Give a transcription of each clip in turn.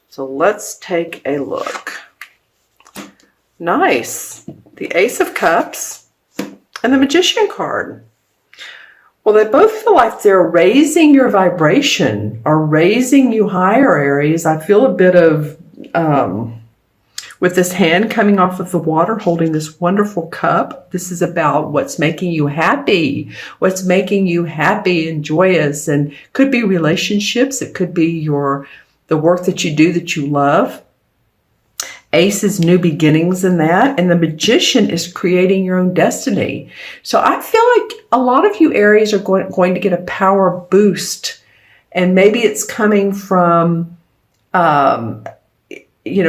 So let's take a look. Nice. The Ace of Cups and the Magician card. Well, they both feel like they're raising your vibration or raising you higher, Aries. I feel a bit of, with this hand coming off of the water, holding this wonderful cup. This is about what's making you happy, what's making you happy and joyous. And could be relationships. It could be the work that you do that you love. Ace is new beginnings in that. And the Magician is creating your own destiny. So I feel like a lot of you Aries are going to get a power boost. And maybe it's coming from,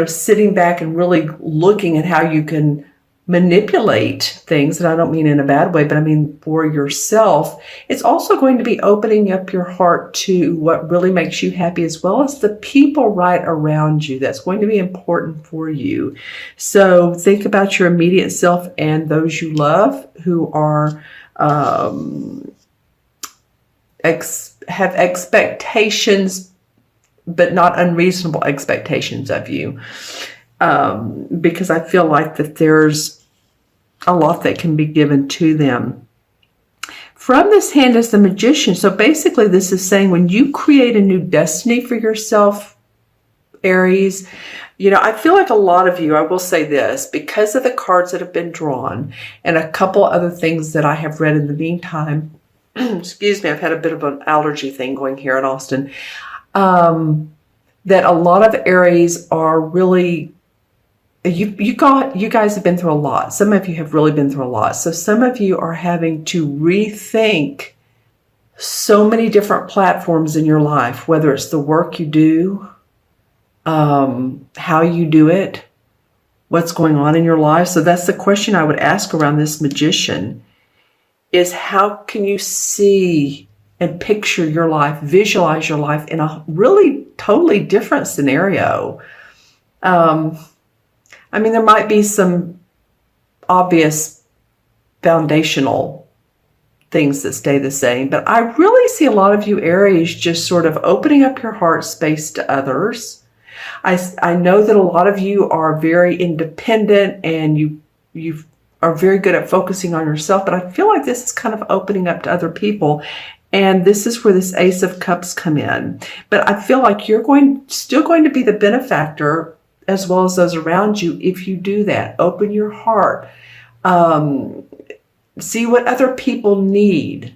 sitting back and really looking at how you can manipulate things. And I don't mean in a bad way, but I mean for yourself. It's also going to be opening up your heart to what really makes you happy, as well as the people right around you. That's going to be important for you. So think about your immediate self and those you love who are have expectations, but not unreasonable expectations of you. Because I feel like that there's a lot that can be given to them. From this hand is the Magician. So basically this is saying when you create a new destiny for yourself, Aries, I feel like a lot of you, I will say this, because of the cards that have been drawn and a couple other things that I have read in the meantime, excuse me, I've had a bit of an allergy thing going here in Austin, that a lot of Aries are really, you guys have been through a lot. Some of you have really been through a lot. So some of you are having to rethink so many different platforms in your life, whether it's the work you do, how you do it, what's going on in your life. So that's the question I would ask around this Magician, is how can you see and picture your life, visualize your life in a really totally different scenario. There might be some obvious foundational things that stay the same, but I really see a lot of you Aries just sort of opening up your heart space to others. I know that a lot of you are very independent and you are very good at focusing on yourself, but I feel like this is kind of opening up to other people. And this is where this Ace of Cups come in. But I feel like you're still going to be the benefactor as well as those around you if you do that. Open your heart. See what other people need,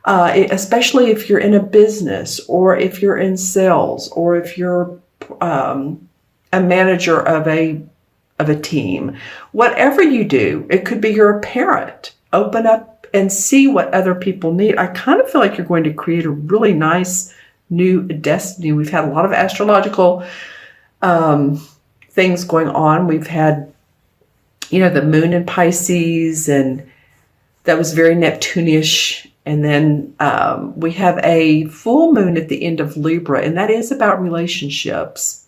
especially if you're in a business or if you're in sales or if you're a manager of a team. Whatever you do, it could be you're a parent. Open up and see what other people need. I kind of feel like you're going to create a really nice new destiny. We've had a lot of astrological things going on. We've had, the moon in Pisces, and that was very Neptune-ish. And then we have a full moon at the end of Libra, and that is about relationships.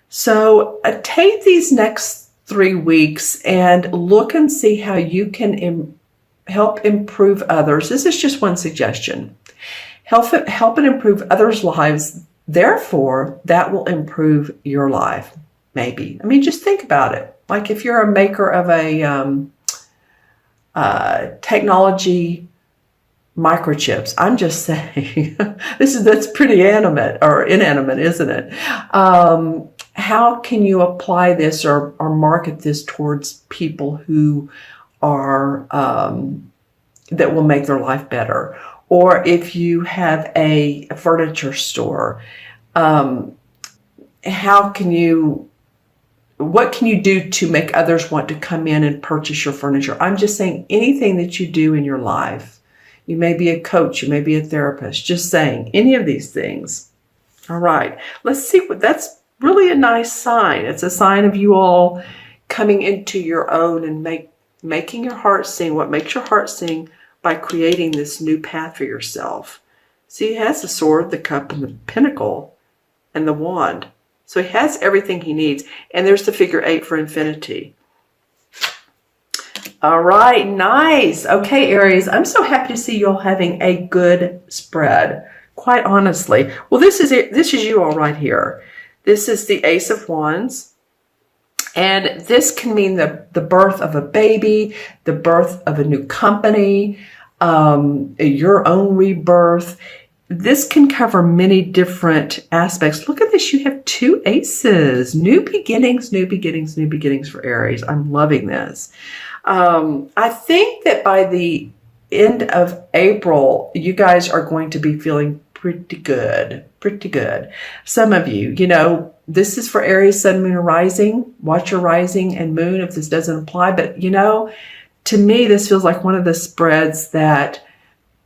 So take these next 3 weeks and look and see how you can help improve others. This is just one suggestion. Help and improve others' lives. Therefore, that will improve your life. Maybe. Just think about it. Like if you're a maker of a technology microchips, I'm just saying, that's pretty animate or inanimate, isn't it? How can you apply this or market this towards people who are, that will make their life better? Or if you have a furniture store, what can you do to make others want to come in and purchase your furniture? I'm just saying anything that you do in your life. You may be a coach, you may be a therapist, just saying any of these things. All right, let's see that's really a nice sign. It's a sign of you all coming into your own and making your heart sing. What makes your heart sing? By creating this new path for yourself. See, he has the sword, the cup, and the pentacle, and the wand. So he has everything he needs. And there's the figure 8 for infinity. All right, nice. Okay, Aries, I'm so happy to see you all having a good spread. quite honestly. Well, this is it. This is you all right here. This is the Ace of Wands. And this can mean the birth of a baby, the birth of a new company, your own rebirth. This can cover many different aspects. Look at this. You have 2 aces. New beginnings, new beginnings, new beginnings for Aries. I'm loving this. I think that by the end of April, you guys are going to be feeling pretty good. Pretty good. Some of you, you know, this is for Aries, Sun, Moon, or Rising. Watch your rising and moon if this doesn't apply. But, you know, to me, this feels like one of the spreads that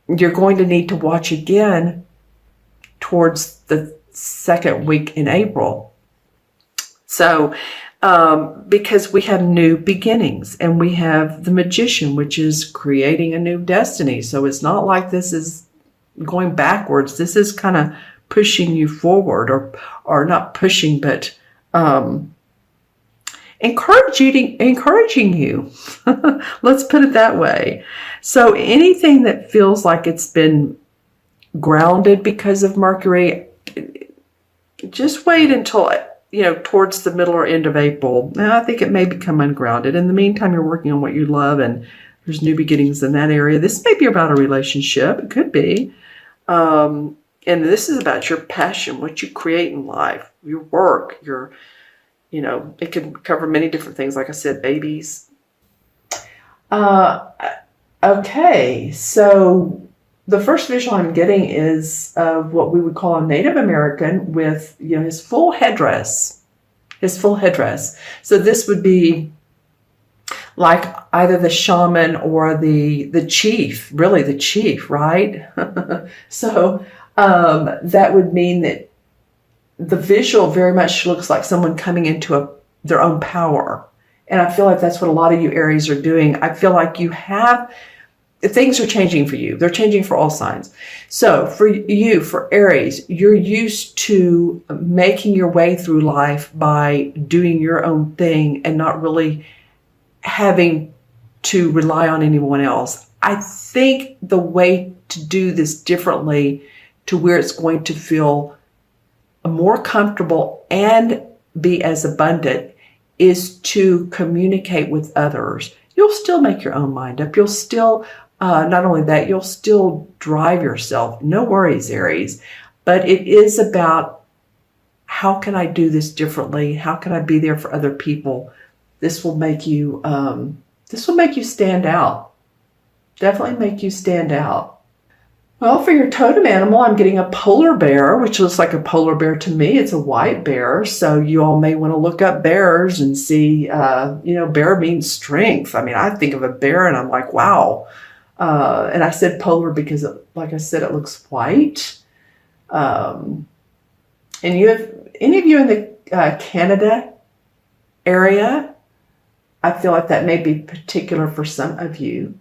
you're going to need to watch again towards the second week in April. So, because we have new beginnings, and we have the Magician, which is creating a new destiny. So it's not like this is going backwards. This is kind of pushing you forward, or not pushing, but encouraging you. Let's put it that way. So anything that feels like it's been grounded because of Mercury, just wait until, you know, towards the middle or end of April. Now, I think it may become ungrounded. In the meantime, you're working on what you love, and there's new beginnings in that area. This may be about a relationship. It could be. And this is about your passion, what you create in life, your work, your, you know, it could cover many different things. Like I said, babies. Okay, so the first visual I'm getting is of what we would call a Native American with, you know, his full headdress. So this would be like either the shaman or the chief, really the chief, right? So that would mean that the visual very much looks like someone coming into their own power. And I feel like that's what a lot of you Aries are doing. I feel like you have, things are changing for you. They're changing for all signs. So for you, for Aries, you're used to making your way through life by doing your own thing and not really having to rely on anyone else. I think the way to do this differently to where it's going to feel more comfortable and be as abundant is to communicate with others. You'll still make your own mind up. You'll still, not only that, you'll still drive yourself. No worries, Aries. But it is about, how can I do this differently? How can I be there for other people? This will make you stand out. Definitely make you stand out. Well, for your totem animal, I'm getting a polar bear, which looks like a polar bear to me. It's a white bear, so you all may want to look up bears and see, you know, bear means strength. I mean, I think of a bear and I'm like, wow. And I said polar because, like I said, it looks white. And you have, any of you in the Canada area, I feel like that may be particular for some of you.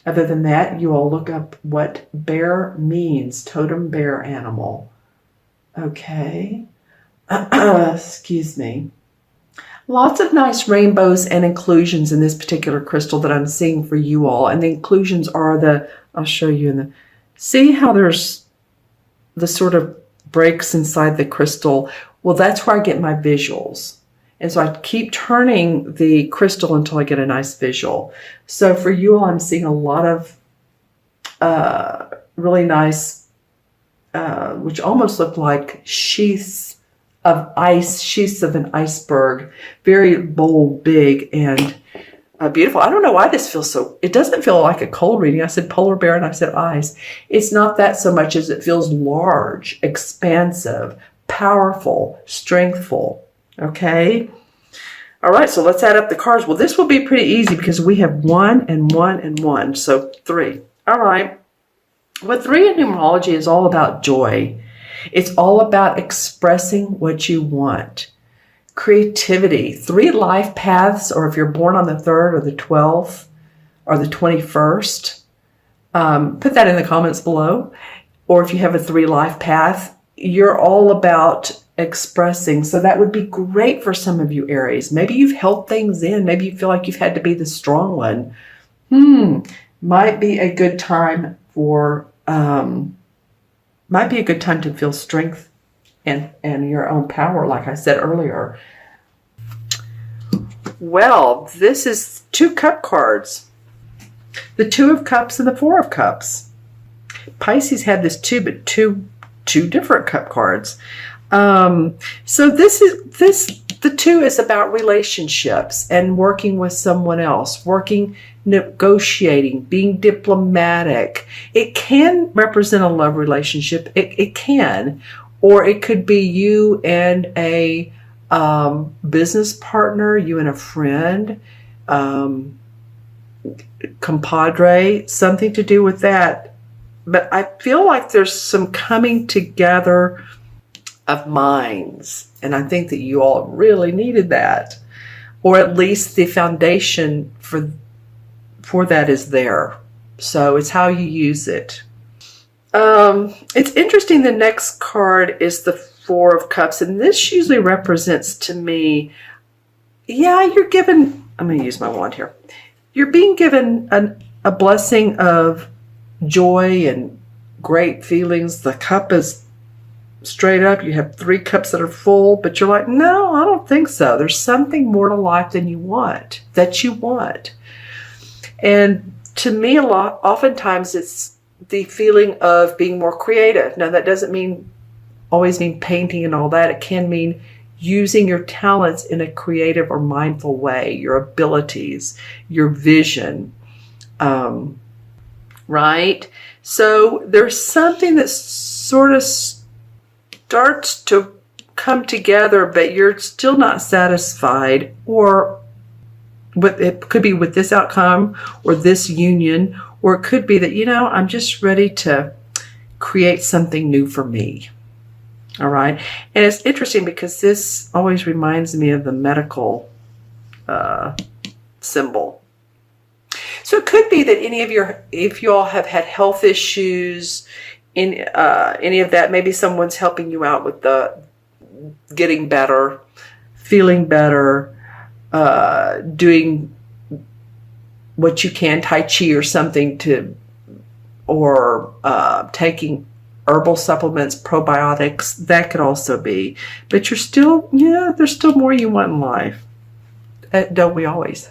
Other than that, you all look up what bear means, totem bear animal. Okay. Excuse me. Lots of nice rainbows and inclusions in this particular crystal that I'm seeing for you all. And the inclusions are I'll show you in see how there's the sort of breaks inside the crystal? Well, that's where I get my visuals. And so I keep turning the crystal until I get a nice visual. So for you all, I'm seeing a lot of really nice, which almost look like sheaths of ice, sheaths of an iceberg. Very bold, big, and beautiful. I don't know why this feels so, it doesn't feel like a cold reading. I said polar bear and I said ice. It's not that so much as it feels large, expansive, powerful, strengthful. Okay. All right. So let's add up the cards. Well, this will be pretty easy because we have 1 and 1 and 1. So 3. All right. Well, 3 in numerology is all about joy. It's all about expressing what you want. Creativity. 3 life paths, or if you're born on the 3rd or the 12th or the 21st, put that in the comments below. Or if you have a 3 life path, you're all about expressing. So that would be great for some of you Aries. Maybe you've held things in. Maybe you feel like you've had to be the strong one. Might be a good time for might be a good time to feel strength and your own power, like I said earlier. Well, this is 2 cup cards. The 2 of Cups and the 4 of Cups. Pisces had this too, but two different cup cards. So the 2 is about relationships and working with someone else, negotiating, being diplomatic. It can represent a love relationship. It can, or it could be you and a business partner, you and a friend, compadre, something to do with that. But I feel like there's some coming together of minds, and I think that you all really needed that, or at least the foundation for that is there. So it's how you use it. It's interesting. The next card is the 4 of Cups, and this usually represents to me, you're given, I'm going to use my wand here. You're being given a blessing of joy and great feelings. The cup is straight up. You have 3 cups that are full, but you're like, no, I don't think so. There's something more to life than you want, And to me, oftentimes it's the feeling of being more creative. Now, that doesn't always mean painting and all that. It can mean using your talents in a creative or mindful way, your abilities, your vision, right? So there's something that sort of starts to come together, but you're still not satisfied, or it could be with this outcome or this union, or it could be that, I'm just ready to create something new for me. All right. And it's interesting because this always reminds me of the medical symbol. So it could be that if you all have had health issues, in any of that, maybe someone's helping you out with the getting better, feeling better, doing what you can, Tai Chi or something, or taking herbal supplements, probiotics. That could also be. But you're still, there's still more you want in life. Don't we always?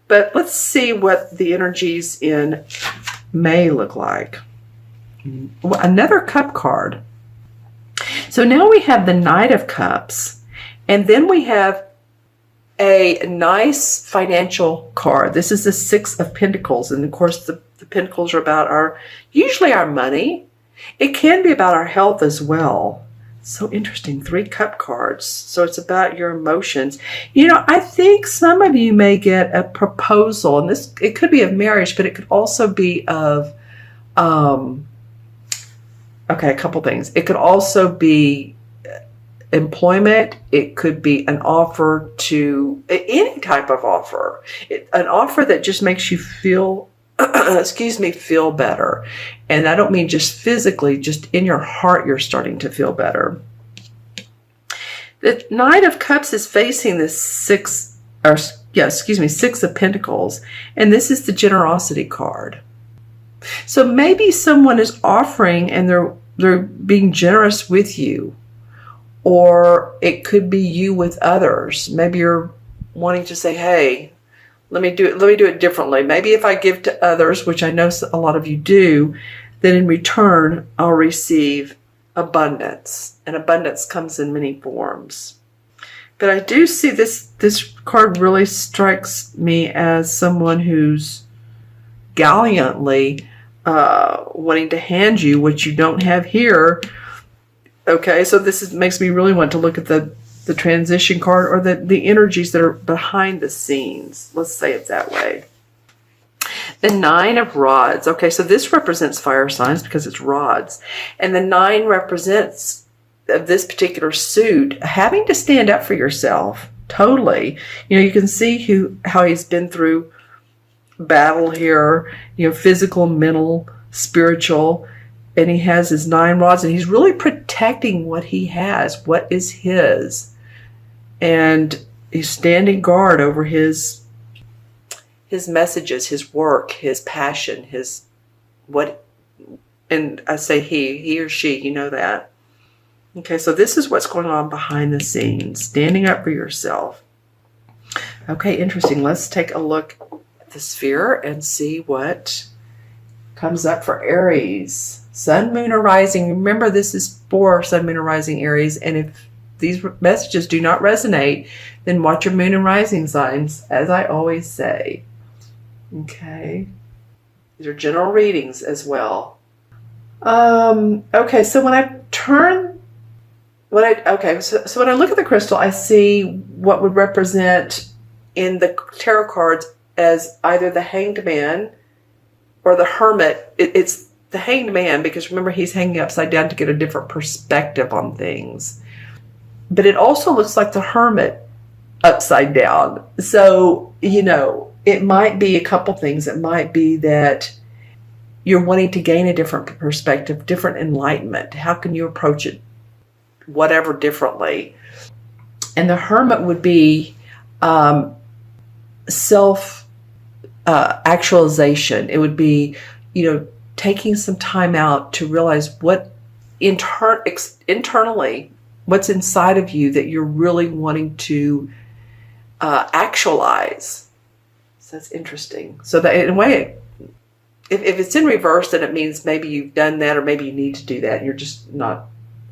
But let's see what the energies in May look like. Another cup card. So now we have the Knight of Cups, and then we have a nice financial card. This is the 6 of Pentacles, and of course the Pentacles are about usually our money. It can be about our health as well. So interesting, 3 cup cards. So it's about your emotions. I think some of you may get a proposal, and it could be of marriage, but it could also be of a couple things. It could also be employment. It could be an offer to any type of offer. An offer that just makes you feel, feel better. And I don't mean just physically, just in your heart, you're starting to feel better. The Knight of Cups is facing the 6 of Pentacles. And this is the generosity card. So maybe someone is offering and they're being generous with you, or it could be you with others. Maybe you're wanting to say, hey, let me do it differently. Maybe if I give to others, which I know a lot of you do, then in return, I'll receive abundance. And abundance comes in many forms. But I do see this card really strikes me as someone who's gallantly wanting to hand you what you don't have here. Okay, so makes me really want to look at the transition card, or the energies that are behind the scenes. Let's say it that way. The 9 of Rods. Okay, so this represents fire signs because it's rods. And the 9 represents this particular suit having to stand up for yourself. Totally. You can see how he's been through battle here, physical, mental, spiritual, and he has his 9 rods, and he's really protecting what he has, what is his, and he's standing guard over his his messages, his work, his passion, his what And I say he or she, you know that. Okay, so this is what's going on behind the scenes, standing up for yourself. Okay, interesting. Let's take a look at the sphere and see what comes up for Aries. Sun, Moon, or Rising. Remember, this is for Sun, Moon, or Rising Aries. And if these messages do not resonate, then watch your Moon and Rising signs, as I always say. Okay. These are general readings as well. Okay, so when I when I look at the crystal, I see what would represent in the tarot cards as either the Hanged Man or the Hermit. It's the Hanged Man because remember, he's hanging upside down to get a different perspective on things. But it also looks like the Hermit upside down. So, you know, it might be a couple things. It might be that you're wanting to gain a different perspective, different enlightenment. How can you approach it, whatever, differently? And the Hermit would be self-actualization. It would be, you know, taking some time out to realize what internally, what's inside of you that you're really wanting to actualize. So that's interesting. So that in a way, if it's in reverse, then it means maybe you've done that, or maybe you need to do that and you're just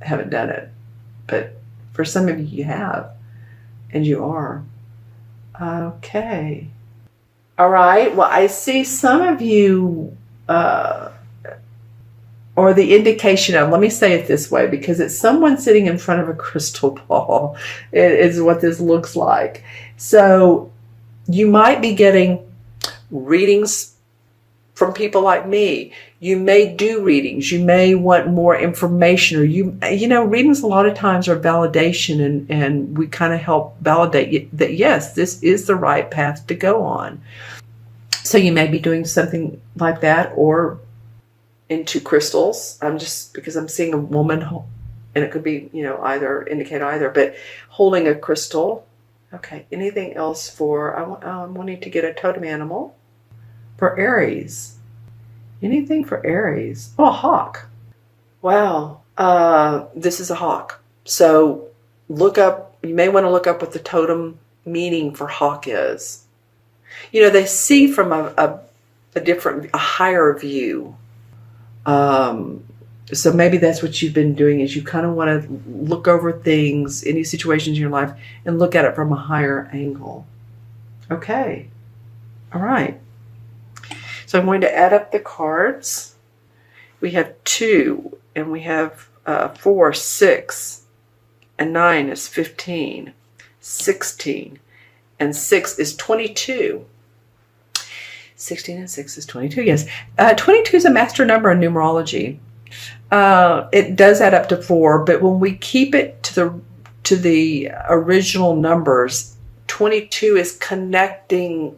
haven't done it. But for some of you, you have, and you are. Okay. All right. Well, I see some of you, or the indication of, let me say it this way, because it's someone sitting in front of a crystal ball. It is what this looks like. So you might be getting readings from people like me. You may do readings. You may want more information, or you know, readings a lot of times are validation, and we kind of help validate that, yes, this is the right path to go on. So you may be doing something like that, or into crystals. Because I'm seeing a woman, and it could be, you know, indicate either, but holding a crystal. Okay. Anything else for, I'm wanting to get a totem animal for Aries. Anything for Aries? Oh, a hawk. Wow. This is a hawk. So you may want to look up what the totem meaning for hawk is. You know, they see from a higher view. So maybe that's what you've been doing, is you kind of want to look over things, any situations in your life, and look at it from a higher angle. Okay. All right. So I'm going to add up the cards. We have 2, and we have 4, 6, and 9 is 15, 16, and 6 is 22. 16 and 6 is 22, yes. 22 is a master number in numerology. It does add up to 4, but when we keep it to the original numbers, 22 is connecting,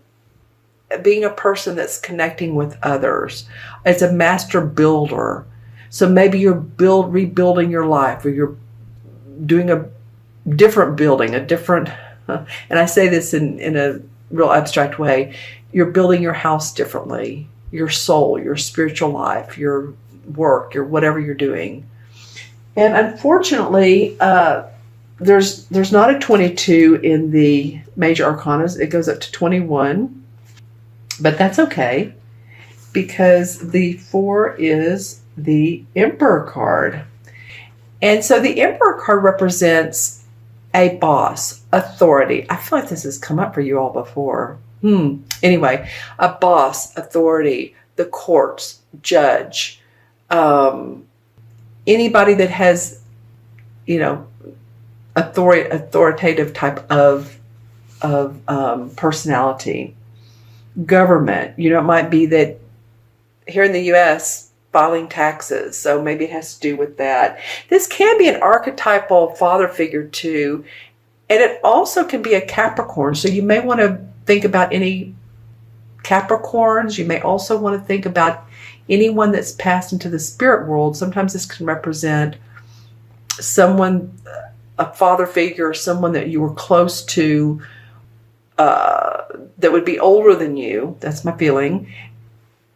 being a person that's connecting with others. It's a master builder. So maybe you're rebuilding your life, or you're doing a different building, and I say this in a real abstract way. You're building your house differently, your soul, your spiritual life, your work, your whatever you're doing. And unfortunately, there's not a 22 in the major arcanas. It goes up to 21. But that's okay, because the 4 is the Emperor card. And so the Emperor card represents a boss, authority. I feel like this has come up for you all before. Anyway, a boss, authority, the courts, judge, anybody that has, you know, authoritative type of personality. Government, you know, it might be that here in the U.S., filing taxes, so maybe it has to do with that. This can be an archetypal father figure too, and it also can be a Capricorn, so you may want to think about any Capricorns. You may also want to think about anyone that's passed into the spirit world. Sometimes this can represent someone, a father figure, or someone that you were close to, that would be older than you. That's my feeling.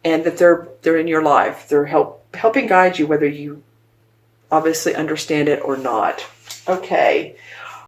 And that they're in your life. They're helping guide you whether you obviously understand it or not. Okay.